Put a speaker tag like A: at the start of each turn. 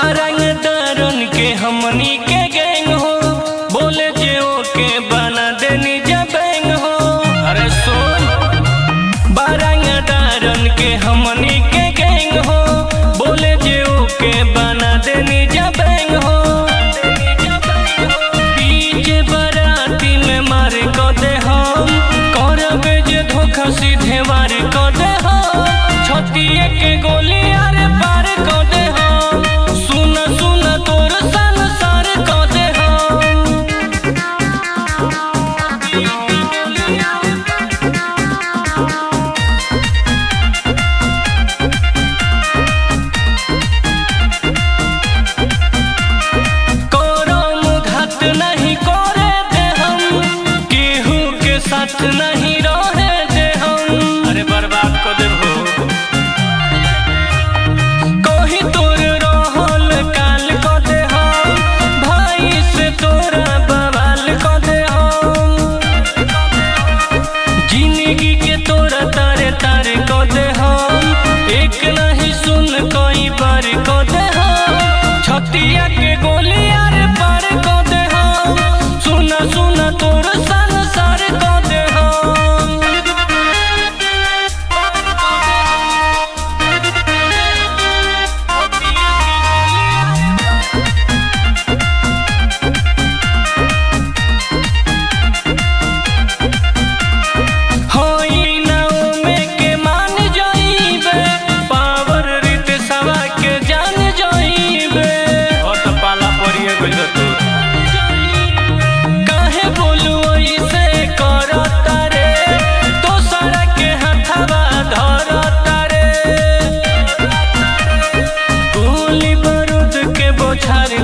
A: बारंग दारुन के हमनी के गैंग हो, बोले जे ओके बना देनी जबैंग हो। अरे सुन, बारंग दारुन के हमनी के गैंग हो, बोले जे ओके बना देनी जबैंग हो। पीछे बाराती में मार को दे हम, करबे जे धोखा सीधे वार को दे हम। छतिए के गोली आरे पार को दे हम, सुन सुन तोर संसार को दे हम। करम घात नहीं करे दे हम, केहू के साथ नहीं रहे दे हम। अरे बर्बाद को दे हो, कोही तोर रहल काल को दे हम, भाई से तोरा बवाल को दे हम। जिंदगी के तोरा तारे तारे को दे हम, एक नहीं सुन कई बार को दे हम। छतिया के गोली आर पार को दे हम, सुना सुना तोर संसार को दे हम। होई नाव में के मान जाइबे, पावर रीत सवा के जान जाइबे। और तो पाला पड़िए गइल तू, काहे बोलू ऐसे करता रे, तो सारा के हाथवा धरता रे। गोली बारूद के बोछार